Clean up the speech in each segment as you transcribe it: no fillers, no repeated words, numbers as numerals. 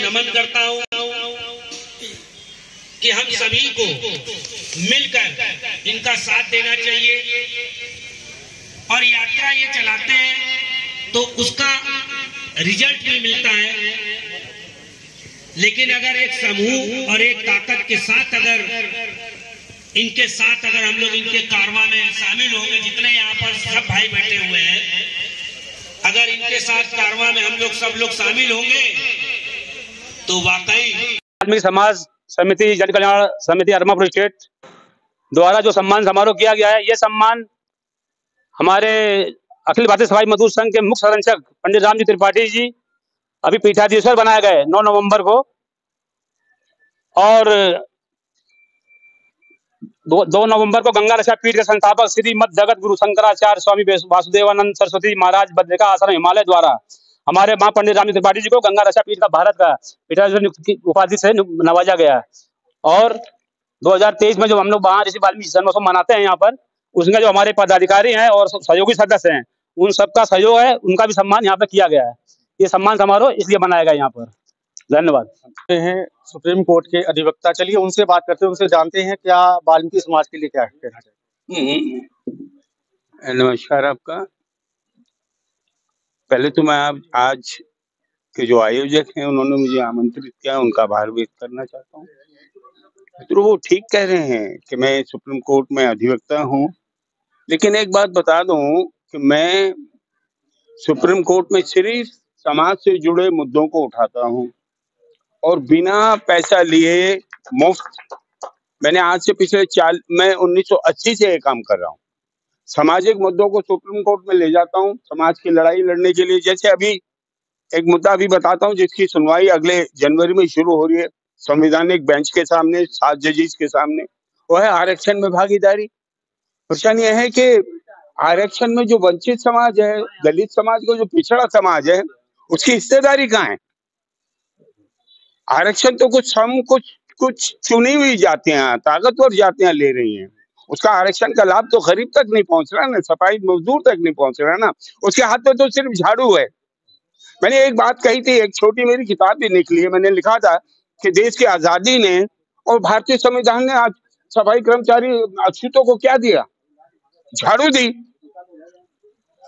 नमन करता हूँ कि हम सभी को मिलकर इनका साथ देना चाहिए और यात्रा ये चलाते हैं तो उसका रिजल्ट भी मिलता है। लेकिन अगर एक समूह और एक ताकत के साथ अगर हम लोग इनके कारवां में शामिल होंगे, जितने यहाँ पर सब भाई बैठे हुए हैं, अगर इनके साथ कारवां में हम लोग सब लोग शामिल होंगे तो वाकई वाल्मीकि समाज समिति जन कल्याण समिति अरमापुर स्टेट द्वारा जो सम्मान समारोह किया गया है, ये सम्मान हमारे अखिल भारतीय सफाई मजदूर संघ के मुख्य संरक्षक पंडित रामजी त्रिपाठी जी अभी पीठाधीश्वर बनाए गए 9 नवंबर को, और 2 नवंबर को गंगा रक्षा पीठ के संस्थापक श्री मद जगत गुरु शंकराचार्य स्वामी वासुदेवानंद सरस्वती महाराज बद्रिका आश्रम हिमालय द्वारा हमारे मां पंडित रामजी त्रिपाठी जी को गंगा रक्षा पीठ का भारत का पीठाधीश्वर उपाधि से नवाजा गया है। और 2023 में जो हम लोग वहाँ ऋषि वाल्मीकि जन्मोत्सव मनाते हैं यहाँ पर, उसमें जो हमारे पदाधिकारी हैं और सहयोगी सदस्य हैं, उन सबका सहयोग है, उनका भी सम्मान यहाँ पे किया गया है। ये सम्मान समारोह इसलिए बनाया गया यहाँ पर। धन्यवाद। हैं सुप्रीम कोर्ट के अधिवक्ता, चलिए उनसे बात करते हैं, उनसे जानते हैं क्या वाल्मीकि समाज के लिए क्या कहना चाहिए। नमस्कार आपका। पहले तो मैं आज के जो आयोजक हैं उन्होंने मुझे आमंत्रित किया, उनका आभार व्यक्त करना चाहता हूँ। तो वो ठीक कह रहे हैं कि मैं सुप्रीम कोर्ट में अधिवक्ता हूँ, लेकिन एक बात बता दूं कि मैं सुप्रीम कोर्ट में सिर्फ समाज से जुड़े मुद्दों को उठाता हूँ और बिना पैसा लिए मुफ्त। मैंने आज से मैं 1980 से ये काम कर रहा हूँ। सामाजिक मुद्दों को सुप्रीम कोर्ट में ले जाता हूँ समाज की लड़ाई लड़ने के लिए। जैसे अभी एक मुद्दा भी बताता हूँ जिसकी सुनवाई अगले जनवरी में शुरू हो रही है संवैधानिक बेंच के सामने, 7 जजेस के सामने। वो है आरक्षण में भागीदारी। प्रश्न यह है कि आरक्षण में जो वंचित समाज है, दलित समाज को, जो पिछड़ा समाज है, उसकी हिस्सेदारी कहाँ है? आरक्षण तो कुछ चुनी हुई जातियां, ताकतवर जातियां ले रही हैं। उसका आरक्षण का लाभ तो गरीब तक नहीं पहुंच रहा ना, सफाई मजदूर तक नहीं पहुंच रहा ना। उसके हाथ में तो सिर्फ झाड़ू है। मैंने एक बात कही थी, एक छोटी मेरी किताब भी निकली है, मैंने लिखा था कि देश की आजादी ने और भारतीय संविधान ने आज सफाई कर्मचारी अछूतों को क्या दिया? झाड़ू दी।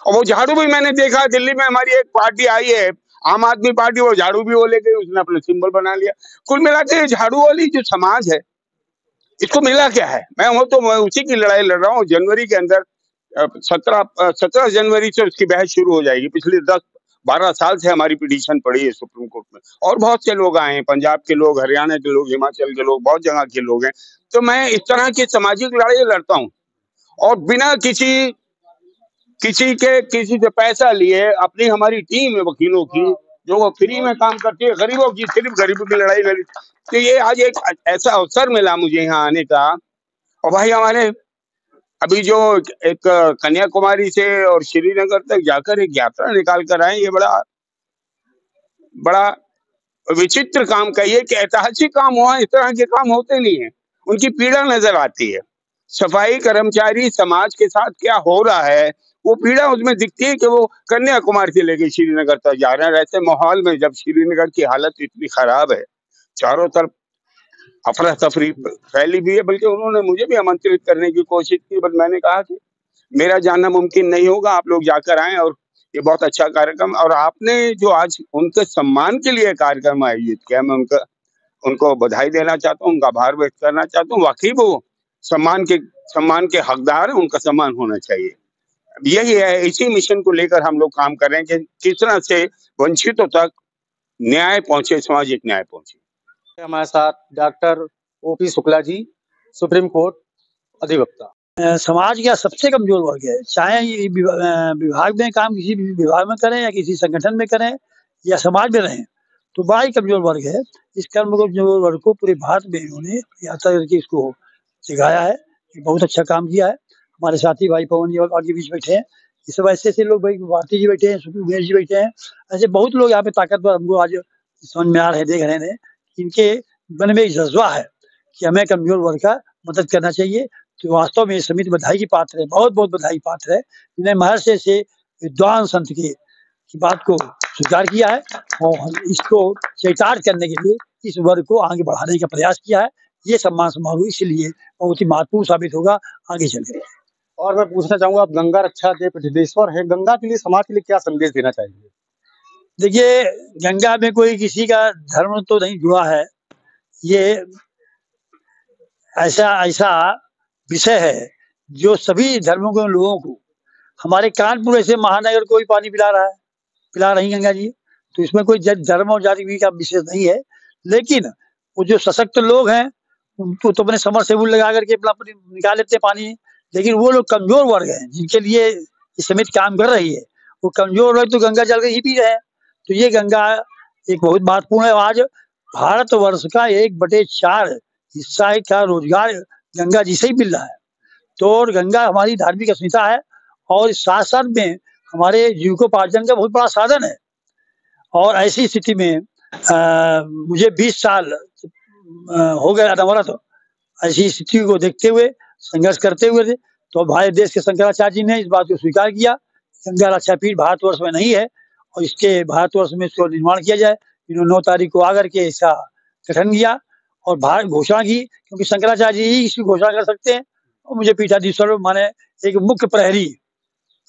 और वो झाड़ू भी मैंने देखा, दिल्ली में हमारी एक पार्टी आई है, आम आदमी पार्टी, वो झाड़ू भी वो ले गई, उसने अपना सिंबल बना लिया। कुल मिला के झाड़ू वाली जो समाज है, इसको मिला क्या है? मैं उसी की लड़ाई लड़ रहा हूँ। जनवरी के अंदर 17 जनवरी से उसकी बहस शुरू हो जाएगी। पिछले 10-12 साल से हमारी पिटीशन पड़ी है सुप्रीम कोर्ट में, और बहुत से लोग आए हैं, पंजाब के लोग, हरियाणा के लोग, हिमाचल के लोग, बहुत जगह के लोग हैं। तो मैं इस तरह की सामाजिक लड़ाई लड़ता हूँ और बिना किसी से पैसा लिए। अपनी हमारी टीम है वकीलों की, जो वो फ्री में काम करती है, गरीबों की, सिर्फ गरीबों की लड़ाई लड़ी। तो ये आज एक ऐसा अवसर मिला मुझे यहाँ आने का। और भाई हमारे अभी जो एक कन्याकुमारी से और श्रीनगर तक जाकर एक यात्रा निकाल कर आए, ये बड़ा विचित्र काम का, ये ऐतिहासिक काम हुआ। इस तरह के काम होते नहीं है। उनकी पीड़ा नजर आती है। सफाई कर्मचारी समाज के साथ क्या हो रहा है, वो पीड़ा उसमें दिखती है कि वो कन्याकुमारी से लेके श्रीनगर तक जा रहे हैं। ऐसे माहौल में जब श्रीनगर की हालत इतनी खराब है, चारों तरफ अफरा तफरी फैली भी है, बल्कि उन्होंने मुझे भी आमंत्रित करने की कोशिश की, बट मैंने कहा कि मेरा जाना मुमकिन नहीं होगा, आप लोग जाकर आए। और ये बहुत अच्छा कार्यक्रम, और आपने जो आज उनके सम्मान के लिए कार्यक्रम आयोजित किया, मैं उनको बधाई देना चाहता हूँ, उनका आभार व्यक्त करना चाहता हूँ। वाकई वो सम्मान के हकदार है, उनका सम्मान होना चाहिए। यही है, इसी मिशन को लेकर हम लोग काम कर रहे हैं कि किस तरह से वंचितों तक न्याय पहुंचे, सामाजिक न्याय पहुंचे। हमारे साथ doctor OP Shukla ji, supreme court अधिवक्ता। समाज का सबसे कमजोर वर्ग है, चाहे विभाग में काम किसी भी विभाग में करें या किसी संगठन में करें या समाज में रहें, तो बड़ा ही कमजोर वर्ग है। इस कमजोर वर्ग को पूरे भारत में इन्होंने यात्रा करके इसको सिखाया है। बहुत अच्छा काम किया है। हमारे साथी भाई पवन जी और आगे बीच बैठे हैं, ये सब ऐसे लोग, भाई भारती जी बैठे हैं, उमेश जी बैठे हैं, ऐसे बहुत लोग यहाँ पे ताकतवर हमको आज समझ में आ रहे हैं, देख रहे हैं। इनके मन में एक जज्बा है कि हमें कमजोर वर्ग का मदद करना चाहिए। तो वास्तव में समिति बधाई की पात्र है, बहुत बहुत बधाई पात्र है। इन्हें महर्षि से विद्वान संत के की बात को स्वीकार किया है और इसको चरितार्थ करने के लिए इस वर्ग को आगे बढ़ाने का प्रयास किया है। ये सम्मान समारोह इसलिए बहुत ही महत्वपूर्ण साबित होगा आगे चलकर। और मैं पूछना चाहूंगा, आप गंगा रक्षा के पीठेश्वर है, गंगा के लिए समाज के लिए क्या संदेश देना चाहेंगे? देखिए, गंगा में कोई किसी का धर्म तो नहीं जुड़ा है, ये ऐसा विषय है जो सभी धर्मों के लोगों को, हमारे कानपुर ऐसे महानगर को भी पानी पिला रही गंगा जी, तो इसमें कोई धर्म और जाति का विषय नहीं है। लेकिन वो जो सशक्त लोग हैं उनको तो अपने समरसेबुल लगा करके अपना निकाल लेते हैं पानी, लेकिन वो लोग कमजोर वर्ग हैं जिनके लिए इस समिति काम कर रही है, वो कमजोर वर्ग तो गंगा जल के ही पी रहे हैं। तो ये गंगा एक बहुत महत्वपूर्ण है। आज भारतवर्ष का 1/4 हिस्सा का रोजगार गंगा जी से ही मिल रहा है। तो गंगा हमारी धार्मिक अस्मिता है और साथ साथ में हमारे जीविकोपार्जन का बहुत बड़ा साधन है। और ऐसी स्थिति में मुझे 20 साल हो गए अनवरत ऐसी स्थिति को देखते हुए संघर्ष करते हुए थे, तो हमारे देश के शंकराचार्य जी ने इस बात को स्वीकार किया, गंगा रक्षा पीठ भारतवर्ष में नहीं है और इसके भारतवर्ष में इसको निर्माण किया जाए। इन्होंने 9 तारीख को आकर के इसका गठन किया और भारत घोषणा की, क्योंकि शंकराचार्य जी ही इसकी घोषणा कर सकते हैं। और मुझे पीठाधीश्वर माने एक मुख्य प्रहरी,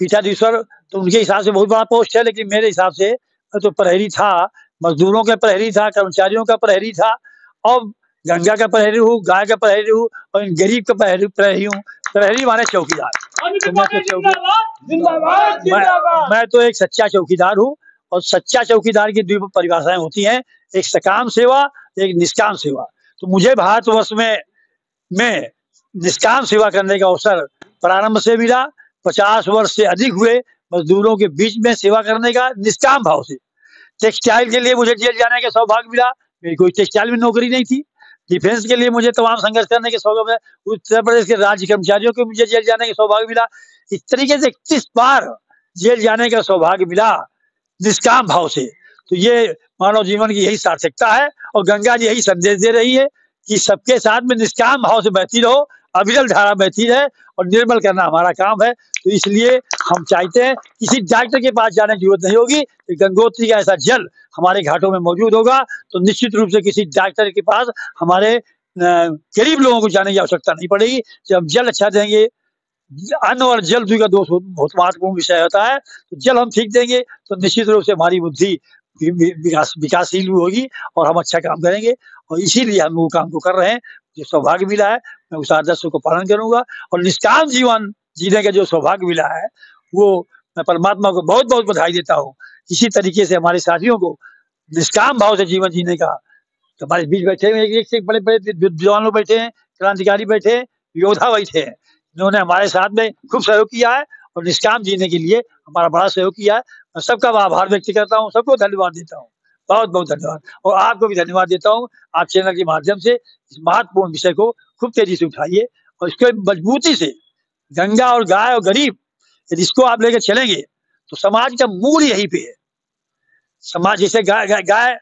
पीठाधीश्वर तो उनके हिसाब से बहुत बड़ा पोस्ट है, लेकिन मेरे हिसाब से तो प्रहरी था, मजदूरों का प्रहरी था, कर्मचारियों का प्रहरी था, और गंगा का प्रहरी हूँ, गाय का प्रहरी हूँ और गरीब का प्रहरी हूँ। प्रहरी माने चौकीदार। मैं तो एक सच्चा चौकीदार हूँ और सच्चा चौकीदार की 2 परिभाषाएं होती हैं, एक सकाम सेवा, एक निष्काम सेवा। तो मुझे भारतवर्ष में निष्काम सेवा करने का अवसर प्रारंभ से मिला। 50 वर्ष से अधिक हुए मजदूरों के बीच में सेवा करने का निष्काम भाव से। टेक्सटाइल के लिए मुझे जेल जाने का सौभाग्य मिला, मेरी कोई टेक्सटाइल में नौकरी नहीं थी। डिफेंस के लिए मुझे तमाम संघर्ष करने के सौभाग्य, उत्तर प्रदेश के राज्य कर्मचारियों को मुझे जेल जाने का सौभाग्य मिला। इस तरीके से 31 बार जेल जाने का सौभाग्य मिला निष्काम भाव से। तो ये मानव जीवन की यही सार्थकता है और गंगा जी यही संदेश दे रही है कि सबके साथ में निष्काम भाव से बहती रहो, अविरल धारा बहती रहे और निर्मल करना हमारा काम है। तो इसलिए हम चाहते हैं किसी डॉक्टर के पास जाने की जरूरत नहीं होगी, गंगोत्री का ऐसा जल हमारे घाटों में मौजूद होगा तो निश्चित रूप से किसी डॉक्टर के पास हमारे गरीब लोगों को जाने की आवश्यकता नहीं पड़ेगी। जब हम जल अच्छा देंगे, अन्न और जल का दोष बहुत महत्वपूर्ण विषय होता है, तो जल हम ठीक देंगे तो निश्चित रूप से हमारी बुद्धि विकासशील होगी और हम अच्छा काम करेंगे। और इसीलिए हम वो काम को कर रहे हैं। जो सौभाग्य मिला है मैं उस आदर्श को पालन करूंगा और निष्काम जीवन जीने का जो सौभाग्य मिला है वो मैं परमात्मा को बहुत बहुत बधाई देता हूँ। इसी तरीके से हमारे साथियों को निष्काम भाव से जीवन जीने का, तो हमारे बीच बैठे हुए एक से बड़े बड़े विद्वान लोग बैठे हैं, क्रांतिकारी बैठे हैं, योद्धा बैठे हैं, इन्होंने हमारे साथ में खूब सहयोग किया है और निष्काम जीने के लिए हमारा बड़ा सहयोग किया है। मैं सबका आभार व्यक्त करता हूँ, सबको धन्यवाद देता हूँ, बहुत बहुत धन्यवाद। और आपको भी धन्यवाद देता हूँ, आप चैनल के माध्यम से इस महत्वपूर्ण विषय को खूब तेजी से उठाइए और इसके मजबूती से गंगा और गाय और गरीब यदि इसको आप लेकर चलेंगे तो समाज का मूल यही पे है। समाज जैसे गाय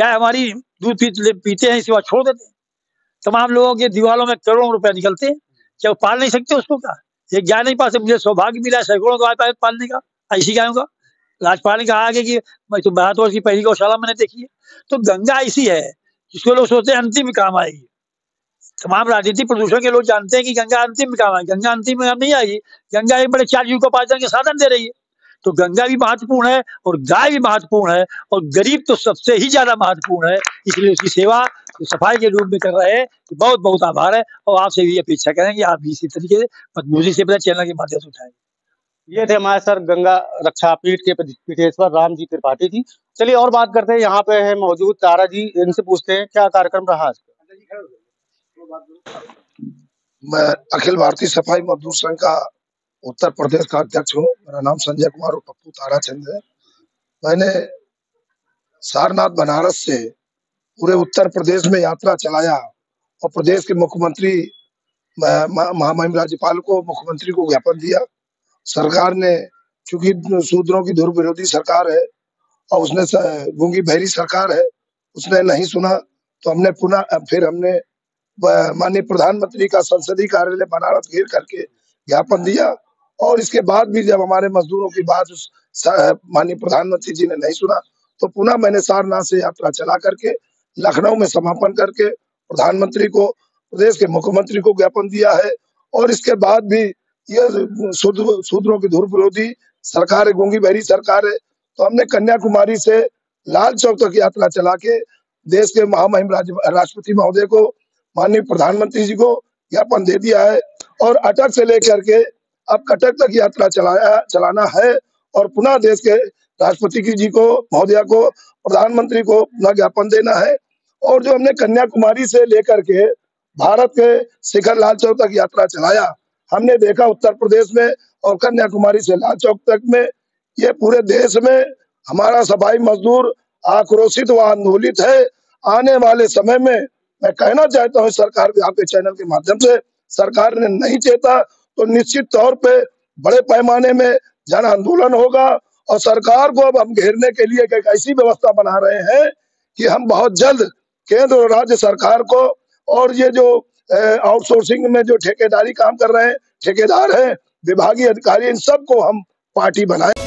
हमारी दूध पीते हैं, सिवा छोड़ देते हैं। तमाम लोगों के दीवारों में करोड़ों रुपए निकलते हैं, क्या वो पाल नहीं सकते उसको? क्या एक गाय नहीं पाल सकते? मुझे सौभाग्य मिला है सैकड़ों गाय पालने का, ऐसी गायों का। राजपाल ने कहा आगे कि मैं तो भारतवर्ष की पहली गौशाला मैंने देखी है। तो गंगा ऐसी है जिसको लोग सोचते हैं अंतिम काम आएगी। तमाम राजनीतिक प्रदूषण के लोग जानते हैं कि गंगा अंतिम में काम आएगी, गंगा अंतिम में काम नहीं आएगी। गंगा एक बड़े 4 जीविकोपार्जन के साधन दे रही है। तो गंगा भी महत्वपूर्ण है और गाय भी महत्वपूर्ण है और गरीब तो सबसे ही ज्यादा महत्वपूर्ण है। इसलिए उसकी सेवा सफाई के रूप में कर रहे हैं, तो बहुत बहुत आभार है। और आपसे भी अपेक्षा करेंगे आप भी इसी तरीके से मजबूती से अपने चैनल के माध्यम से उठाएंगे। ये थे हमारे सर गंगा रक्षा पीठ के पीठेश्वर राम जी त्रिपाठी जी। चलिए और बात करते हैं, यहाँ पे है मौजूद तारा जी, इनसे पूछते हैं क्या कार्यक्रम रहा आज। मैं अखिल भारतीय सफाई मजदूर संघ का उत्तर प्रदेश का अध्यक्ष हूँ। मेरा नाम संजय कुमार और पप्पू ताराचंद है। मैंने सारनाथ बनारस से पूरे उत्तर प्रदेश में यात्रा चलाया और प्रदेश के मुख्यमंत्री महामहिम राज्यपाल को, मुख्यमंत्री को ज्ञापन दिया। सरकार ने, चूंकि शूद्रों की धुर विरोधी सरकार है और उसने गूंगी बहरी सरकार है, उसने नहीं सुना, तो हमने हमने माननीय प्रधानमंत्री का संसदीय कार्यालय बनारस घेर करके ज्ञापन दिया और इसके बाद भी जब हमारे मजदूरों की बात माननीय प्रधानमंत्री जी ने नहीं सुना, तो पुनः मैंने सारनाथ से यात्रा चला करके लखनऊ में समापन करके प्रधानमंत्री को, प्रदेश के मुख्यमंत्री को ज्ञापन दिया है। और इसके बाद भी ये शूद्रों की धुर विरोधी सरकार है, गूंगी बहरी सरकार है, तो हमने कन्याकुमारी से लाल चौक तक यात्रा चला के देश के महामहिम राष्ट्रपति महोदय को, माननीय प्रधानमंत्री जी को ज्ञापन दे दिया है। और अटक से लेकर के अब कटक तक यात्रा चलाना है और पुनः देश के राष्ट्रपति जी को, महोदया को, प्रधानमंत्री को पुनः ज्ञापन देना है। और जो हमने कन्याकुमारी से लेकर के भारत के शिखर लाल चौक तक यात्रा चलाया, हमने देखा उत्तर प्रदेश में और कन्याकुमारी से लाल चौक तक में, ये पूरे देश में हमारा सफाई मजदूर आक्रोशित व आंदोलित है। आने वाले समय में मैं कहना चाहता हूँ सरकार के आपके चैनल के माध्यम से, सरकार ने नहीं चेता तो निश्चित तौर पे बड़े पैमाने में जन आंदोलन होगा। और सरकार को अब हम घेरने के लिए एक ऐसी व्यवस्था बना रहे हैं कि हम बहुत जल्द केंद्र और राज्य सरकार को, और ये जो आउटसोर्सिंग में जो ठेकेदारी काम कर रहे हैं, ठेकेदार हैं, विभागीय अधिकारी, इन सबको हम पार्टी बनाए।